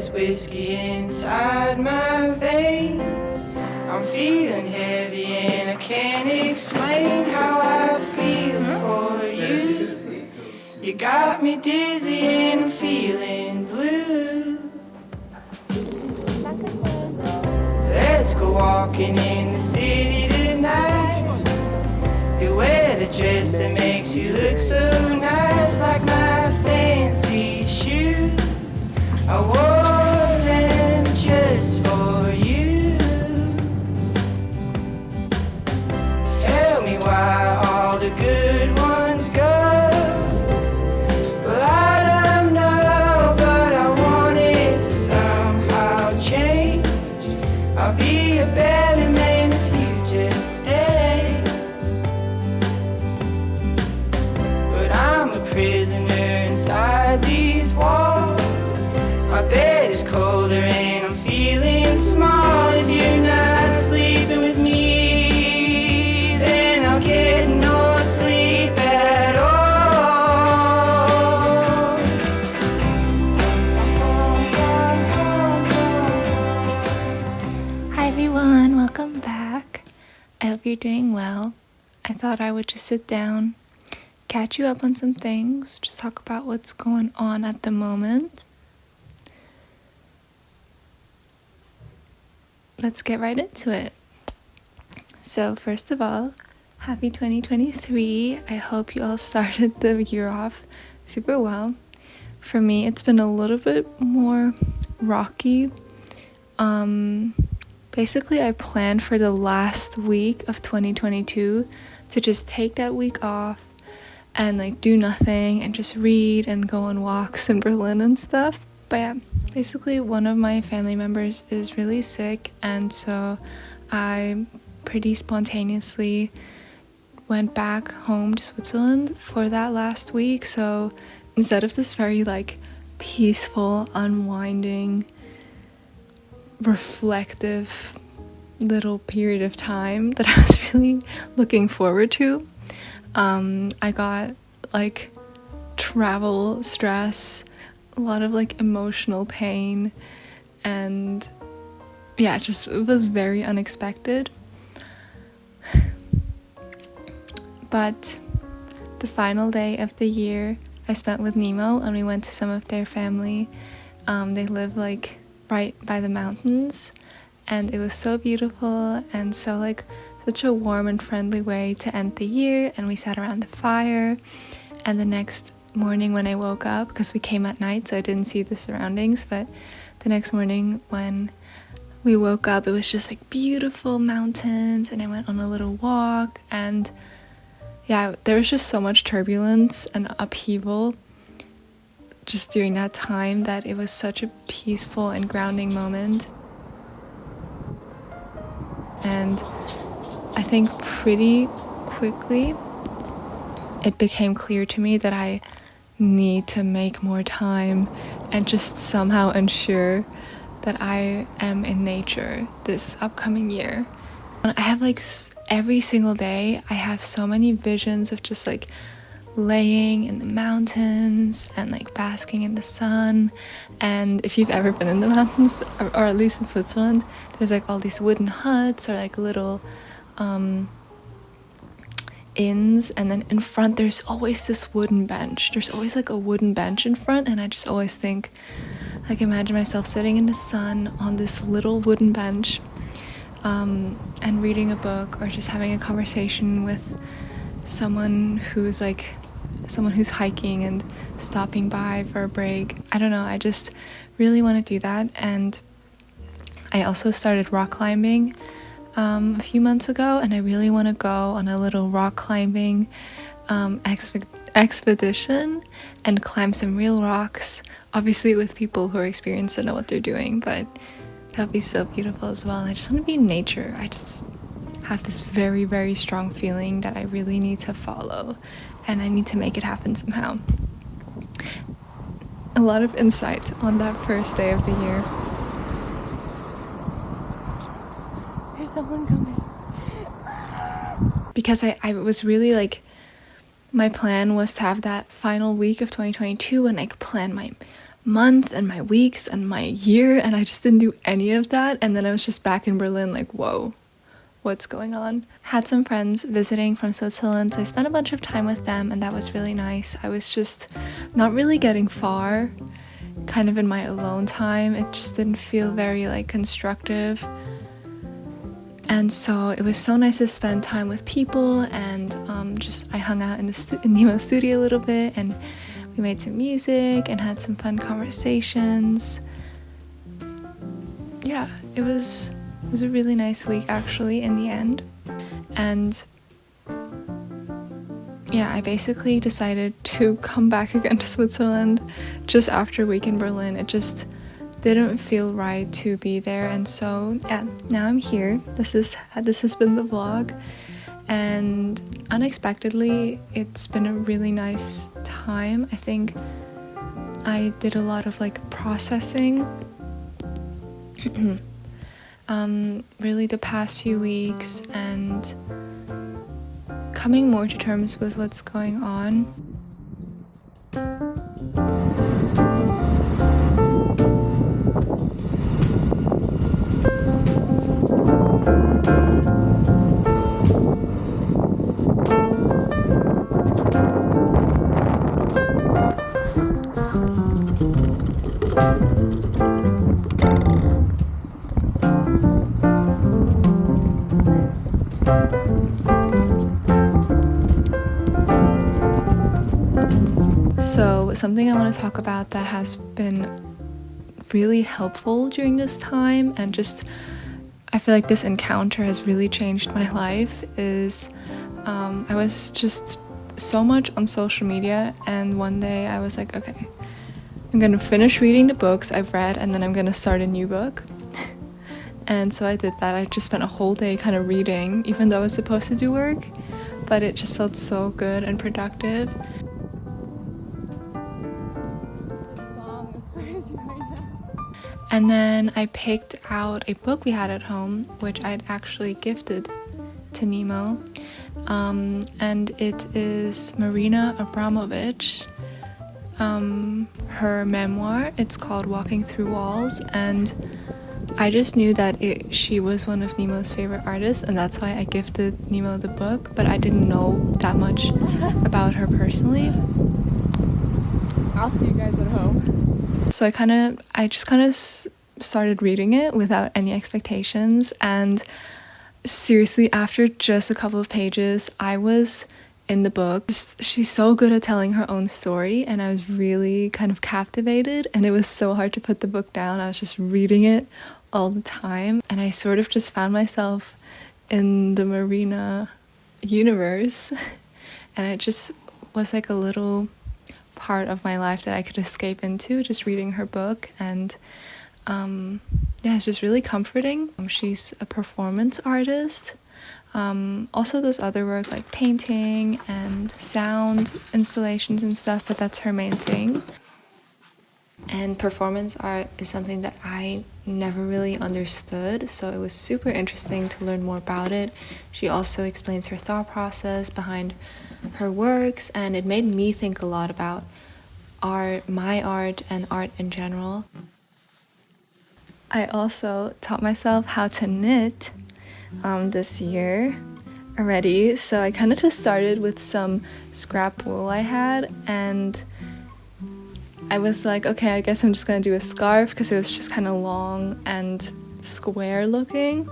there's whiskey inside my veins. I'm feeling heavy and I can't explain how I feel for you. You got me dizzy and I'm feeling blue. Let's go walking in the city tonight. You wear the dress that makes you look so nice, like my fancy shoes. I wore them just for you. Tell me why all the good ones go. Well, I don't know, but I want it to somehow change. I'll be a better man if you just stay. But I'm a prisoner inside these walls. My bed is colder and I'm feeling small. If you're not sleeping with me, then I'll get no sleep at all. Hi everyone, welcome back. I hope you're doing well. I thought I would just sit down, catch you up on some things, just talk about what's going on at the moment. Let's get right into it. So first of all, happy 2023. I hope you all started the year off super well. For me, it's been a little bit more rocky. Basically, I planned for the last week of 2022 to just take that week off and like do nothing and just read and go on walks in Berlin and stuff. But yeah, basically one of my family members is really sick, and so I pretty spontaneously went back home to Switzerland for that last week. So instead of this very like peaceful, unwinding, reflective little period of time that I was really looking forward to, I got like travel stress, a lot of like emotional pain, and yeah, it was very unexpected. But the final day of the year I spent with Nemo, and we went to some of their family. They live like right by the mountains, and it was so beautiful and so like such a warm and friendly way to end the year. And we sat around the fire, and the next morning when I woke up, because we came at night so I didn't see the surroundings, but the next morning when we woke up, it was just like beautiful mountains, and I went on a little walk, and yeah, there was just so much turbulence and upheaval just during that time that it was such a peaceful and grounding moment. And I think pretty quickly it became clear to me that I need to make more time and just somehow ensure that I am in nature this upcoming year. I have like every single day I have so many visions of just like laying in the mountains and like basking in the sun. And if you've ever been in the mountains, or at least in Switzerland, there's like all these wooden huts or like little inns, and then in front there's always this wooden bench. There's always like a wooden bench in front, and I just always think, like, imagine myself sitting in the sun on this little wooden bench, and reading a book or just having a conversation with someone who's hiking and stopping by for a break. I don't know, I just really want to do that. And I also started rock climbing a few months ago, and I really want to go on a little rock climbing expedition and climb some real rocks, obviously with people who are experienced and know what they're doing, but that would be so beautiful as well. And I just want to be in nature. I just have this very, very strong feeling that I really need to follow, and I need to make it happen somehow. A lot of insight on that first day of the year. Someone coming. Because I was really like, my plan was to have that final week of 2022 and like plan my month and my weeks and my year, and I just didn't do any of that. And then I was just back in Berlin like, whoa, what's going on? Had some friends visiting from Switzerland, so I spent a bunch of time with them, and that was really nice. I was just not really getting far, kind of in my alone time. It just didn't feel very like constructive. And so it was so nice to spend time with people, and I hung out in Nemo's studio a little bit, and we made some music and had some fun conversations. Yeah, it was a really nice week actually in the end. And yeah, I basically decided to come back again to Switzerland just after a week in Berlin. It just didn't feel right to be there, and so yeah, now I'm here. This has been the vlog, and unexpectedly it's been a really nice time. I think I did a lot of like processing really the past few weeks, and coming more to terms with what's going on. So something I want to talk about that has been really helpful during this time, and just I feel like this encounter has really changed my life, is I was just so much on social media, and one day I was like, okay, I'm gonna finish reading the books I've read, and then I'm gonna start a new book. And so I did that. I just spent a whole day kind of reading, even though I was supposed to do work, but it just felt so good and productive. And then I picked out a book we had at home, which I'd actually gifted to Nemo. And it is Marina Abramovich, her memoir. It's called Walking Through Walls, and I just knew that she was one of Nemo's favorite artists, and that's why I gifted Nemo the book, but I didn't know that much about her personally. I'll see you guys at home. So I just kind of started reading it without any expectations, and seriously, after just a couple of pages, I was in the book. She's so good at telling her own story, and I was really kind of captivated, and it was so hard to put the book down. I was just reading it all the time, and I sort of just found myself in the Marina universe, and it just was like a little part of my life that I could escape into, just reading her book. And yeah, it's just really comforting. She's a performance artist, also does other work like painting and sound installations and stuff, but that's her main thing. And performance art is something that I never really understood, so it was super interesting to learn more about it. She also explains her thought process behind her works, and it made me think a lot about art, my art, and art in general. I also taught myself how to knit this year already, so I kind of just started with some scrap wool I had, and I was like, okay, I guess I'm just gonna do a scarf because it was just kind of long and square looking.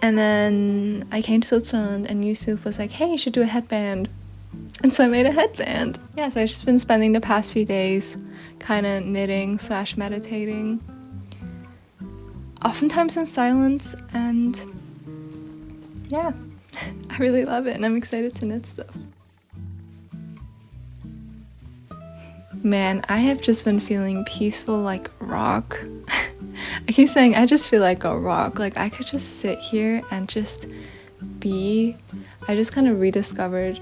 And then I came to Switzerland, and Yusuf was like, hey, you should do a headband. And so I made a headband. Yeah, so I've just been spending the past few days kind of knitting / meditating, oftentimes in silence, and yeah, I really love it, and I'm excited to knit stuff. Man, I have just been feeling peaceful like rock. I keep saying I just feel like a rock. Like I could just sit here and just be. I just kind of rediscovered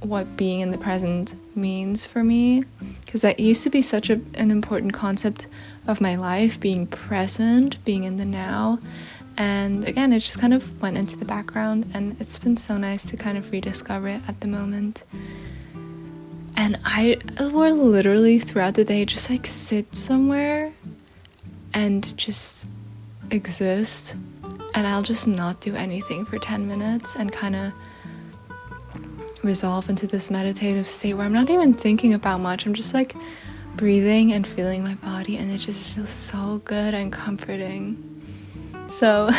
what being in the present means for me, because that used to be such an important concept of my life, being present, being in the now. And again, it just kind of went into the background, and it's been so nice to kind of rediscover it at the moment. And I will literally throughout the day just like sit somewhere and just exist, and I'll just not do anything for 10 minutes and kind of resolve into this meditative state where I'm not even thinking about much. I'm just like breathing and feeling my body, and it just feels so good and comforting. So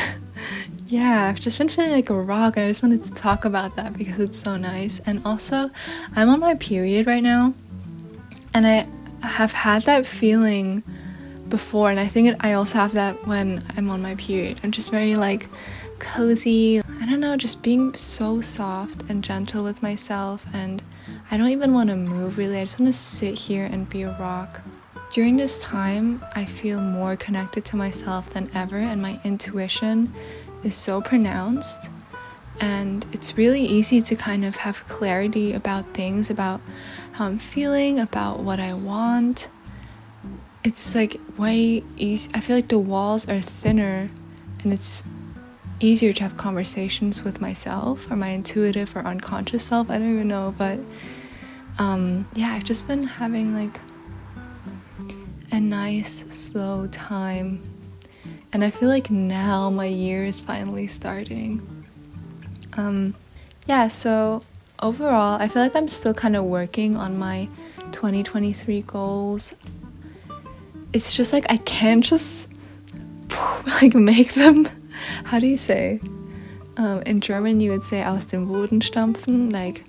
yeah, I've just been feeling like a rock, and I just wanted to talk about that because it's so nice. And also, I'm on my period right now, and I have had that feeling before, and I think I also have that when I'm on my period. I'm just very like cozy, I don't know, just being so soft and gentle with myself, and I don't even want to move really. I just want to sit here and be a rock. During this time, I feel more connected to myself than ever, and my intuition is so pronounced, and it's really easy to kind of have clarity about things, about how I'm feeling, about what I want. It's like way easy. I feel like the walls are thinner, and it's easier to have conversations with myself or my intuitive or unconscious self. I don't even know, but yeah, I've just been having like a nice slow time, and I feel like now my year is finally starting. Yeah, so overall I feel like I'm still kind of working on my 2023 goals. It's just like I can't just like make them. How do you say? In German you would say aus dem Boden stampfen. Like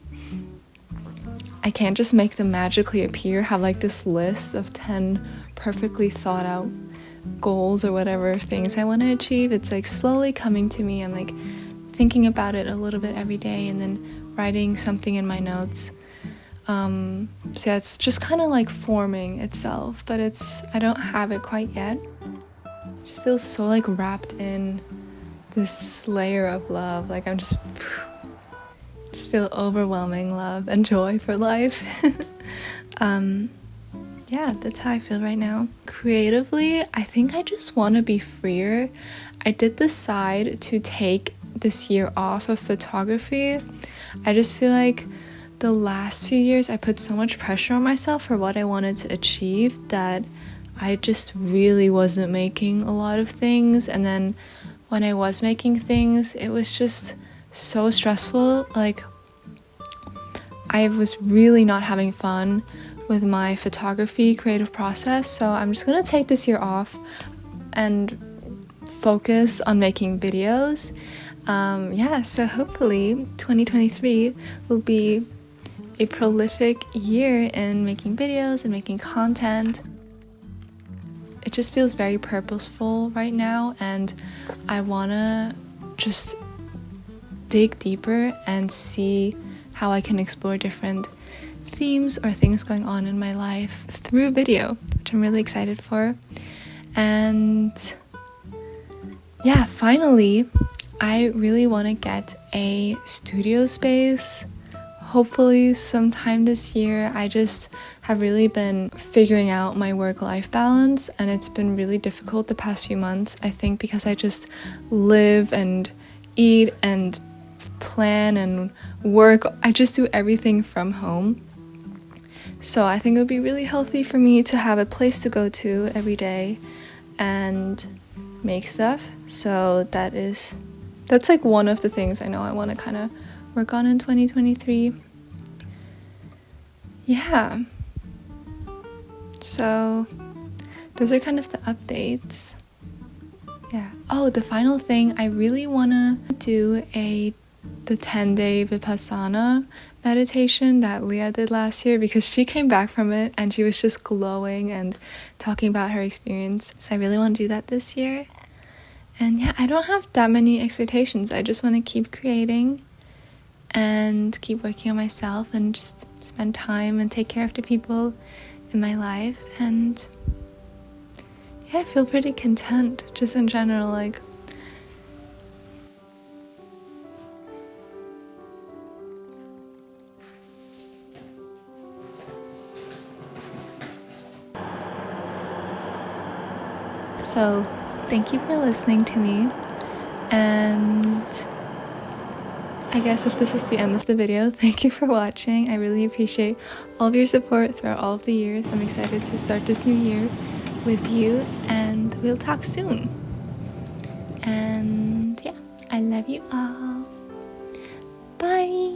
I can't just make them magically appear, have like this list of 10 perfectly thought out goals or whatever things I want to achieve. It's like slowly coming to me. I'm like thinking about it a little bit every day, and then writing something in my notes. So yeah, it's just kind of like forming itself, but I don't have it quite yet. It just feels so like wrapped in this layer of love. Like I'm just feel overwhelming love and joy for life. Yeah, that's how I feel right now. Creatively, I think I just want to be freer. I did decide to take this year off of photography. I just feel like the last few years I put so much pressure on myself for what I wanted to achieve that I just really wasn't making a lot of things. And then when I was making things, it was just so stressful. Like I was really not having fun with my photography creative process. So I'm just gonna take this year off and focus on making videos. Yeah, so hopefully 2023 will be a prolific year in making videos and making content. It just feels very purposeful right now, and I wanna just dig deeper and see how I can explore different themes or things going on in my life through video, which I'm really excited for. And yeah, finally, I really want to get a studio space, hopefully sometime this year. I just have really been figuring out my work-life balance, and it's been really difficult the past few months, I think, because I just live and eat and plan and work. I just do everything from home. So I think it would be really healthy for me to have a place to go to every day and make stuff. So that's like one of the things I know I want to kind of work on in 2023. Yeah. So those are kind of the updates. Yeah. Oh, the final thing, I really want to do the 10-day Vipassana meditation that Leah did last year, because she came back from it and she was just glowing and talking about her experience. So I really want to do that this year. And yeah, I don't have that many expectations. I just want to keep creating and keep working on myself and just spend time and take care of the people in my life. And yeah, I feel pretty content just in general. Like, so thank you for listening to me, and I guess if this is the end of the video, thank you for watching. I really appreciate all of your support throughout all of the years. I'm excited to start this new year with you, and we'll talk soon. And yeah, I love you all. Bye.